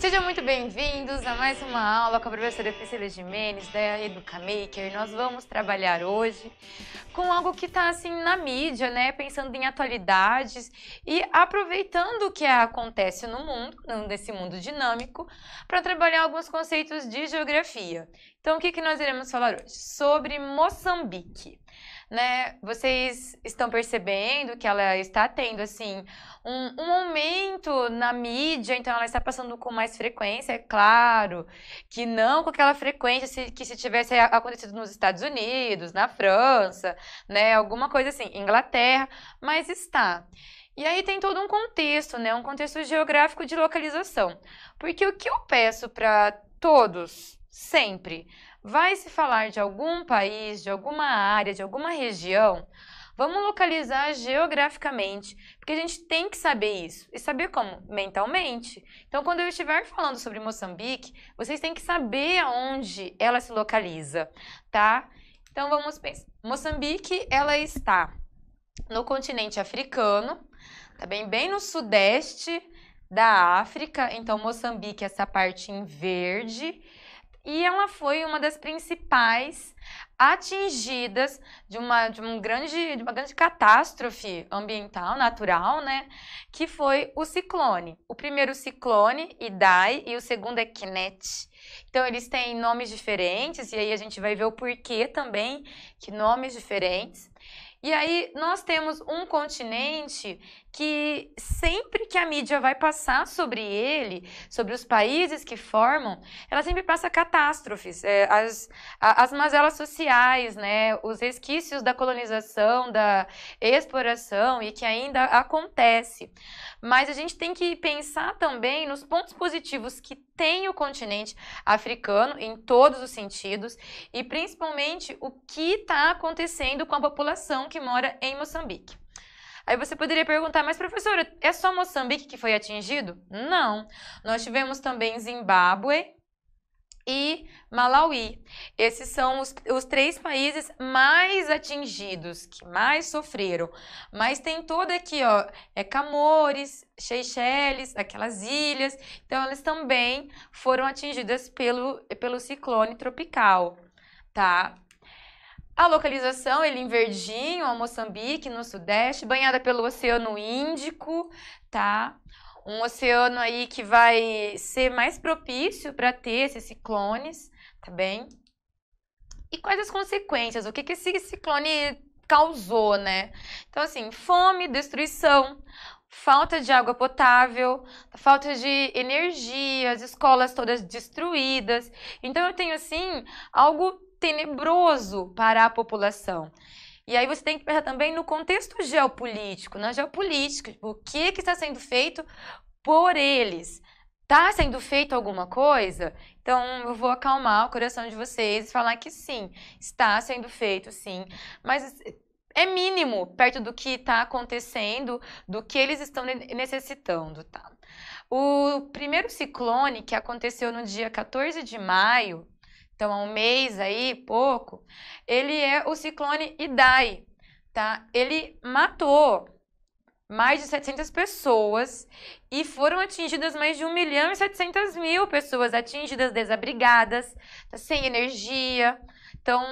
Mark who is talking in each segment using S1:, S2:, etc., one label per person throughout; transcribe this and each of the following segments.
S1: Sejam muito bem-vindos a mais uma aula com a professora Priscila Gimenez, da Educamaker. Nós vamos trabalhar hoje com algo que está assim na mídia, né? Pensando em atualidades e aproveitando o que acontece no mundo, nesse mundo dinâmico, para trabalhar alguns conceitos de geografia. Então, o que nós iremos falar hoje? Sobre Moçambique. Né? Vocês estão percebendo que ela está tendo assim um aumento na mídia, então ela está passando com mais frequência, é claro, que não com aquela frequência que se tivesse acontecido nos Estados Unidos, na França, né? Alguma coisa assim, Inglaterra, mas está. E aí tem todo um contexto, né? Um contexto geográfico de localização. Porque o que eu peço para todos, sempre, vai se falar de algum país, de alguma área, de alguma região, vamos localizar geograficamente, porque a gente tem que saber isso. E saber como? Mentalmente. Então, quando eu estiver falando sobre Moçambique, vocês têm que saber aonde ela se localiza, tá? Então, vamos pensar. Moçambique, ela está no continente africano, tá bem no sudeste da África. Então, Moçambique, essa parte em verde. E ela foi uma das principais atingidas de uma grande catástrofe ambiental, natural, né? Que foi o ciclone. O primeiro ciclone, Idai, e o segundo é Kenneth. Então, eles têm nomes diferentes, e aí a gente vai ver o porquê também, que nomes diferentes. E aí, nós temos um continente que sempre que a mídia vai passar sobre ele, sobre os países que formam, ela sempre passa catástrofes, as mazelas sociais, né, os resquícios da colonização, da exploração e que ainda acontece. Mas a gente tem que pensar também nos pontos positivos que tem o continente africano em todos os sentidos e principalmente o que está acontecendo com a população que mora em Moçambique. Aí você poderia perguntar, mas professora, é só Moçambique que foi atingido? Não. Nós tivemos também Zimbábue e Malawi. Esses são os três países mais atingidos, que mais sofreram. Mas tem todo aqui, ó, Camores, Seychelles, aquelas ilhas. Então, elas também foram atingidas pelo ciclone tropical, tá? A localização, ele em verdinho, a Moçambique, no sudeste, banhada pelo Oceano Índico, tá? Um oceano aí que vai ser mais propício para ter esses ciclones, tá bem? E quais as consequências? O que esse ciclone causou, né? Então, assim, fome, destruição, falta de água potável, falta de energia, as escolas todas destruídas. Então, eu tenho, assim, algo tenebroso para a população. E aí você tem que pensar também no contexto geopolítico, na geopolítica, o que está sendo feito por eles. Está sendo feito alguma coisa? Então, eu vou acalmar o coração de vocês e falar que sim, está sendo feito, sim. Mas é mínimo perto do que está acontecendo, do que eles estão necessitando, tá? O primeiro ciclone, que aconteceu no dia 14 de maio, então há um mês aí, pouco, ele é o ciclone Idai, tá? Ele matou mais de 700 pessoas e foram atingidas mais de 1.700.000 pessoas atingidas, desabrigadas, tá? Sem energia, então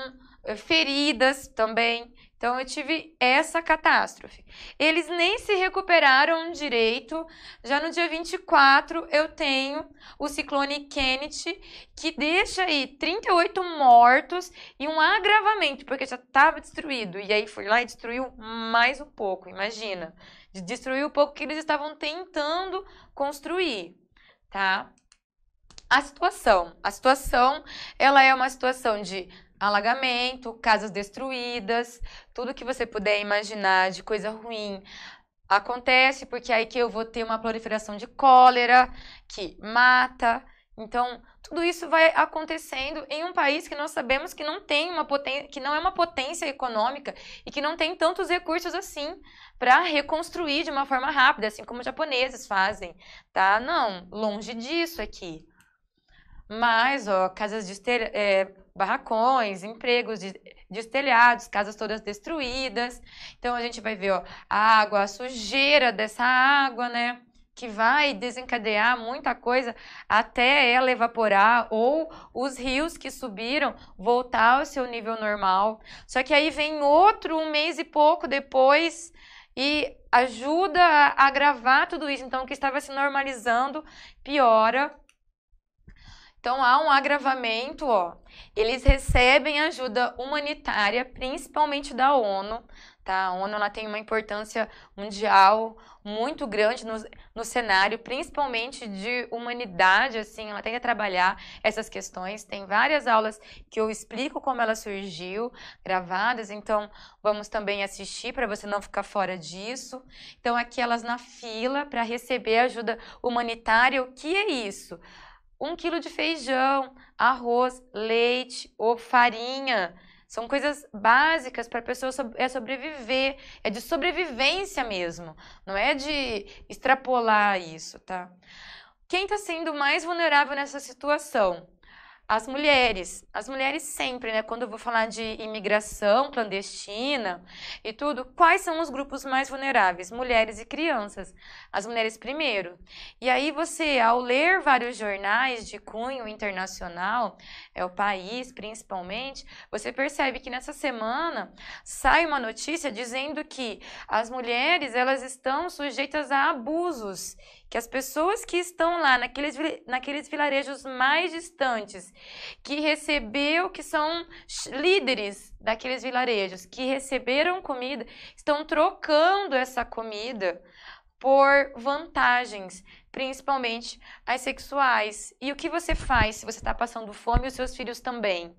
S1: feridas também. Então, eu tive essa catástrofe. Eles nem se recuperaram direito. Já no dia 24, eu tenho o ciclone Kenneth, que deixa aí 38 mortos e um agravamento, porque já estava destruído. E aí foi lá e destruiu mais um pouco, imagina. Destruiu o pouco que eles estavam tentando construir, tá? A situação, ela é uma situação de alagamento, casas destruídas, tudo que você puder imaginar de coisa ruim acontece, porque é aí que eu vou ter uma proliferação de cólera, que mata. Então, tudo isso vai acontecendo em um país que nós sabemos que não tem que não é uma potência econômica e que não tem tantos recursos assim para reconstruir de uma forma rápida, assim como os japoneses fazem, tá? Não, longe disso aqui. Mas, ó, casas de barracões, empregos destelhados, casas todas destruídas. Então, a gente vai ver, ó, a água, a sujeira dessa água, né? que vai desencadear muita coisa até ela evaporar ou os rios que subiram voltar ao seu nível normal. Só que aí vem outro um mês e pouco depois e ajuda a agravar tudo isso. Então, o que estava se normalizando piora. Então, há um agravamento, ó. Eles recebem ajuda humanitária, principalmente da ONU, tá? A ONU ela tem uma importância mundial muito grande no cenário, principalmente de humanidade, assim, ela tenta trabalhar essas questões. Tem várias aulas que eu explico como ela surgiu, gravadas, então vamos também assistir para você não ficar fora disso. Então, aqui elas na fila para receber ajuda humanitária. O que é isso? 1 quilo de feijão, arroz, leite ou farinha. São coisas básicas para a pessoa sobreviver. É de sobrevivência mesmo. Não é de extrapolar isso, tá? Quem está sendo mais vulnerável nessa situação? As mulheres sempre, né? Quando eu vou falar de imigração clandestina e tudo, quais são os grupos mais vulneráveis? Mulheres e crianças. As mulheres primeiro. E aí você, ao ler vários jornais de cunho internacional, o País principalmente, você percebe que nessa semana sai uma notícia dizendo que as mulheres, elas estão sujeitas a abusos, que as pessoas que estão lá naqueles vilarejos mais distantes, que são líderes daqueles vilarejos, que receberam comida, estão trocando essa comida por vantagens, principalmente as sexuais. E o que você faz se você está passando fome e os seus filhos também?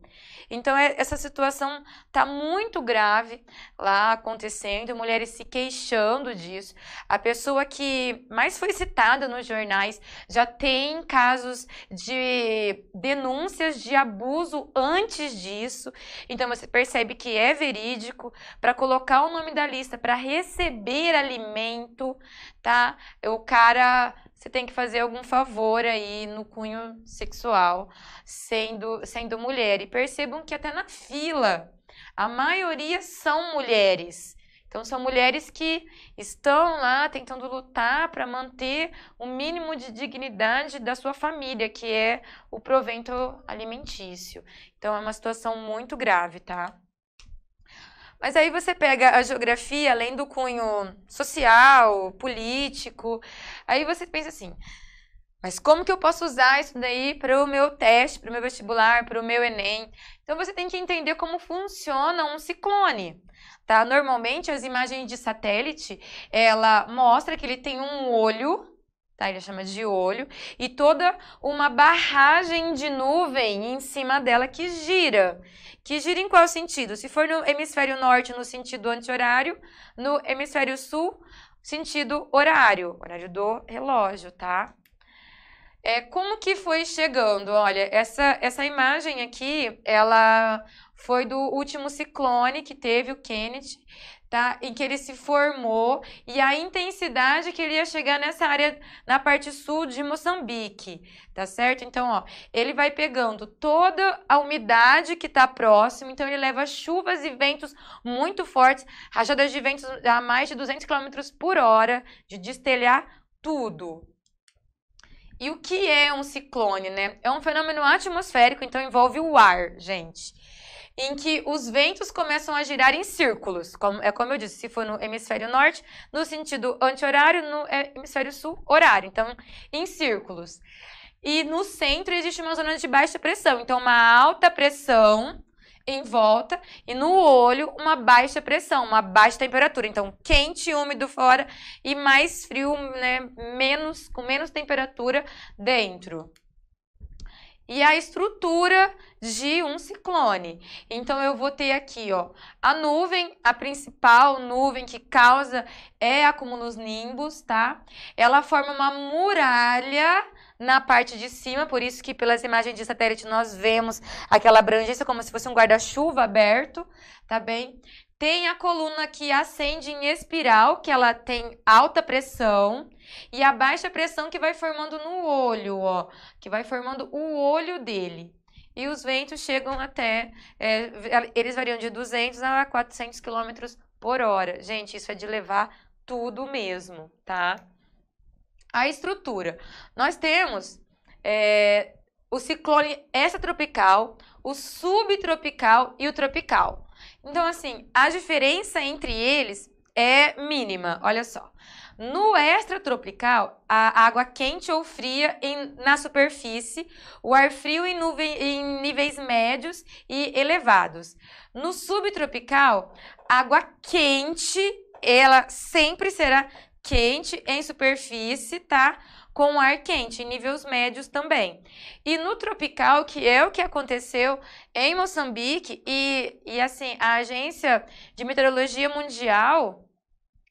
S1: Então, essa situação está muito grave lá acontecendo, mulheres se queixando disso. A pessoa que mais foi citada nos jornais já tem casos de denúncias de abuso antes disso. Então, você percebe que é verídico. Para colocar o nome da lista, para receber alimento, tá? O cara... Você tem que fazer algum favor aí no cunho sexual, sendo mulher. E percebam que até na fila, a maioria são mulheres. Então, são mulheres que estão lá tentando lutar para manter o mínimo de dignidade da sua família, que é o provento alimentício. Então, é uma situação muito grave, tá? Mas aí você pega a geografia, além do cunho social, político, aí você pensa assim, mas como que eu posso usar isso daí para o meu teste, para o meu vestibular, para o meu Enem? Então você tem que entender como funciona um ciclone, tá? Normalmente as imagens de satélite, ela mostra que ele tem um olho, tá? Ele chama de olho, e toda uma barragem de nuvem em cima dela que gira. Que gira em qual sentido? Se for no hemisfério norte, no sentido anti-horário, no hemisfério sul, sentido horário do relógio, tá? Como que foi chegando? Olha, essa imagem aqui, ela foi do último ciclone que teve, o Kenneth, tá? Em que ele se formou e a intensidade que ele ia chegar nessa área, na parte sul de Moçambique, tá certo? Então, ó, ele vai pegando toda a umidade que tá próximo, então ele leva chuvas e ventos muito fortes, rajadas de ventos a mais de 200 km por hora, de destelhar tudo. E o que é um ciclone, né? É um fenômeno atmosférico, então envolve o ar, gente, em que os ventos começam a girar em círculos, como eu disse, se for no hemisfério norte, no sentido anti-horário, no hemisfério sul, horário, então em círculos. E no centro existe uma zona de baixa pressão, então uma alta pressão em volta e no olho uma baixa pressão, uma baixa temperatura. Então, quente e úmido fora e mais frio, né, com menos temperatura dentro. E a estrutura de um ciclone. Então, eu vou ter aqui, ó, a nuvem, a principal nuvem que causa é a cumulonimbus, tá? Ela forma uma muralha na parte de cima, por isso que pelas imagens de satélite nós vemos aquela abrangência como se fosse um guarda-chuva aberto, tá bem? Tem a coluna que ascende em espiral, que ela tem alta pressão, e a baixa pressão que vai formando no olho, ó, que vai formando o olho dele. E os ventos chegam até, eles variam de 200 a 400 km por hora. Gente, isso é de levar tudo mesmo, tá? A estrutura. Nós temos o ciclone extratropical, o subtropical e o tropical. Então, assim, a diferença entre eles é mínima, olha só. No extratropical, a água quente ou fria na superfície, o ar frio em níveis médios e elevados. No subtropical, água quente, ela sempre será quente em superfície, tá? Com ar quente, em níveis médios também. E no tropical, que é o que aconteceu em Moçambique, e assim, a Agência de Meteorologia Mundial,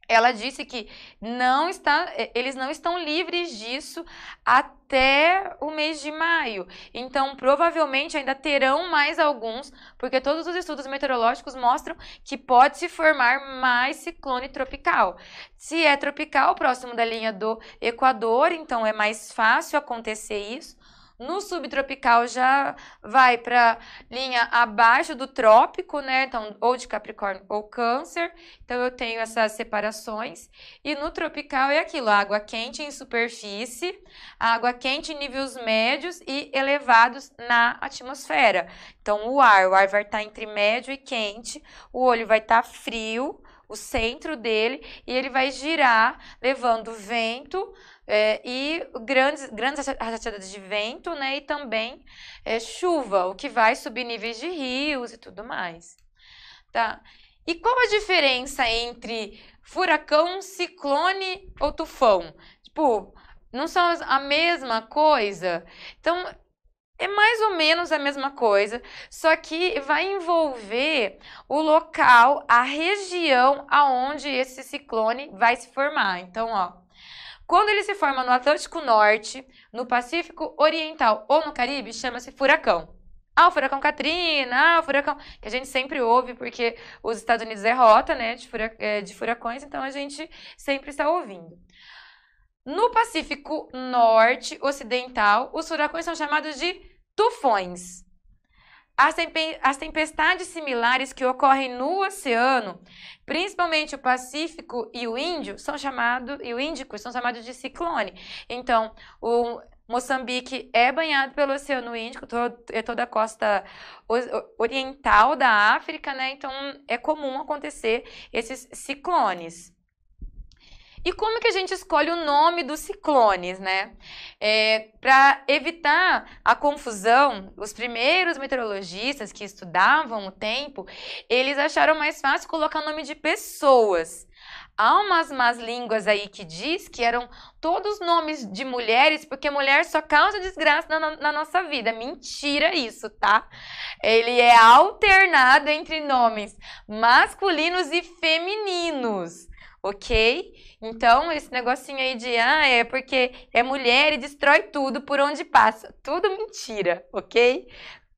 S1: ela disse que eles não estão livres disso até o mês de maio. Então, provavelmente ainda terão mais alguns, porque todos os estudos meteorológicos mostram que pode se formar mais ciclone tropical. Se é tropical, próximo da linha do Equador, então é mais fácil acontecer isso. No subtropical já vai para linha abaixo do trópico, né? Então, ou de Capricórnio ou Câncer. Então, eu tenho essas separações. E no tropical é aquilo, água quente em superfície, água quente em níveis médios e elevados na atmosfera. Então, o ar vai estar entre médio e quente, o olho vai estar frio, o centro dele, e ele vai girar, levando vento, e grandes rajadas de vento, né? E também chuva, o que vai subir níveis de rios e tudo mais. Tá? E qual a diferença entre furacão, ciclone ou tufão? Tipo, não são a mesma coisa? Então, é mais ou menos a mesma coisa, só que vai envolver o local, a região aonde esse ciclone vai se formar. Então, ó, quando ele se forma no Atlântico Norte, no Pacífico Oriental ou no Caribe, chama-se furacão. Ah, o furacão Katrina, o furacão... que a gente sempre ouve, porque os Estados Unidos é rota, né, de furacões, então a gente sempre está ouvindo. No Pacífico Norte Ocidental, os furacões são chamados de tufões. As tempestades similares que ocorrem no oceano, principalmente o Pacífico e o Índico, são chamados de ciclone. Então, o Moçambique é banhado pelo Oceano Índico, toda a costa oriental da África, né? Então, é comum acontecer esses ciclones. E como que a gente escolhe o nome dos ciclones, né? Para evitar a confusão, os primeiros meteorologistas que estudavam o tempo, eles acharam mais fácil colocar o nome de pessoas. Há umas más línguas aí que diz que eram todos nomes de mulheres, porque mulher só causa desgraça na nossa vida. Mentira isso, tá? Ele é alternado entre nomes masculinos e femininos. Ok? Então, esse negocinho aí de, é porque é mulher e destrói tudo por onde passa. Tudo mentira, ok?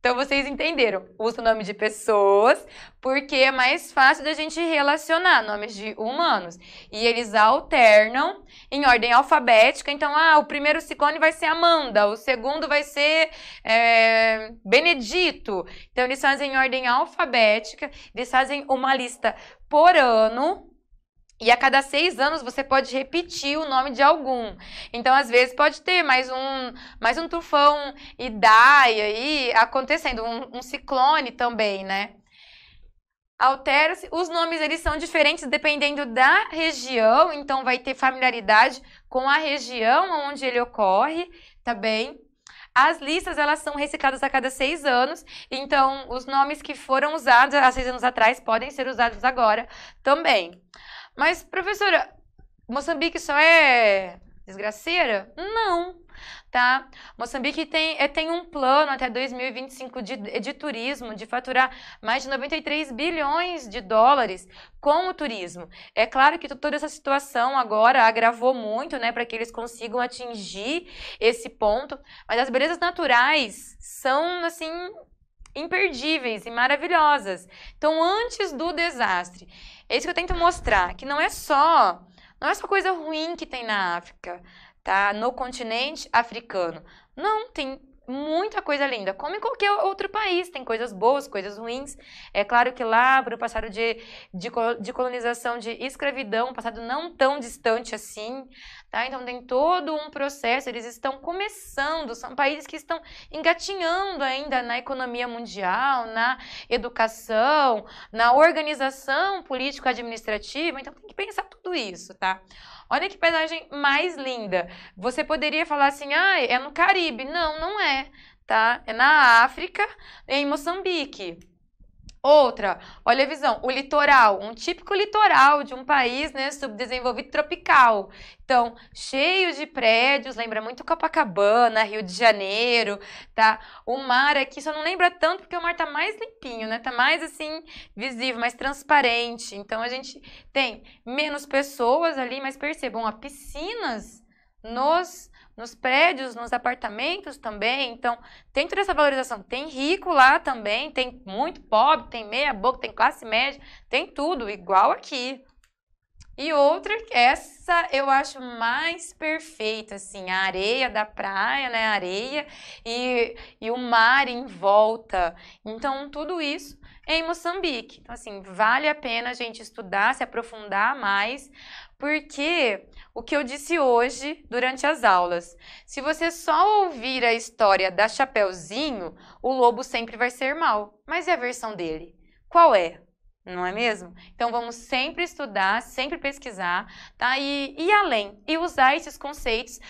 S1: Então, vocês entenderam. Usa o nome de pessoas, porque é mais fácil da gente relacionar nomes de humanos. E eles alternam em ordem alfabética. Então, o primeiro ciclone vai ser Amanda, o segundo vai ser Benedito. Então, eles fazem em ordem alfabética, eles fazem uma lista por ano. E a cada 6 anos você pode repetir o nome de algum. Então, às vezes, pode ter mais um tufão Idai aí acontecendo, um ciclone também, né? Altera-se. Os nomes, eles são diferentes dependendo da região. Então, vai ter familiaridade com a região onde ele ocorre, tá bem? As listas, elas são recicladas a cada 6 anos. Então, os nomes que foram usados há 6 anos atrás podem ser usados agora também. Mas, professora, Moçambique só é desgraceira? Não, tá? Moçambique tem um plano até 2025 de turismo, de faturar mais de 93 bilhões de dólares com o turismo. É claro que toda essa situação agora agravou muito, né, para que eles consigam atingir esse ponto, mas as belezas naturais são, assim, imperdíveis e maravilhosas. Então, antes do desastre, é isso que eu tento mostrar, que não é só coisa ruim que tem na África, tá? No continente africano. Não, tem muita coisa linda, como em qualquer outro país, tem coisas boas, coisas ruins. É claro que lá, para o passado de colonização, de escravidão, um passado não tão distante assim, tá? Então tem todo um processo, eles estão começando, são países que estão engatinhando ainda na economia mundial, na educação, na organização político-administrativa, então tem que pensar tudo isso, tá? Olha que paisagem mais linda. Você poderia falar assim, ah, é no Caribe. Não, não é, tá? É na África, em Moçambique. Outra, olha a visão, o litoral, um típico litoral de um país, né, subdesenvolvido tropical. Então, cheio de prédios, lembra muito Copacabana, Rio de Janeiro, tá? O mar aqui só não lembra tanto porque o mar tá mais limpinho, né? Tá mais assim visível, mais transparente. Então a gente tem menos pessoas ali, mas percebam, há piscinas nos prédios, nos apartamentos também. Então, tem toda essa valorização. Tem rico lá também, tem muito pobre, tem meia boca, tem classe média, tem tudo, igual aqui. E outra, essa eu acho mais perfeita, assim, a areia da praia, né, a areia e o mar em volta. Então, tudo isso em Moçambique. Então, assim, vale a pena a gente estudar, se aprofundar mais, porque o que eu disse hoje durante as aulas, se você só ouvir a história da Chapeuzinho, o lobo sempre vai ser mau. Mas e a versão dele? Qual é? Não é mesmo? Então vamos sempre estudar, sempre pesquisar, tá? E ir além, e usar esses conceitos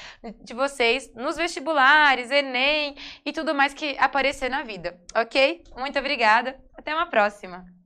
S1: de vocês nos vestibulares, Enem e tudo mais que aparecer na vida, ok? Muito obrigada, até uma próxima!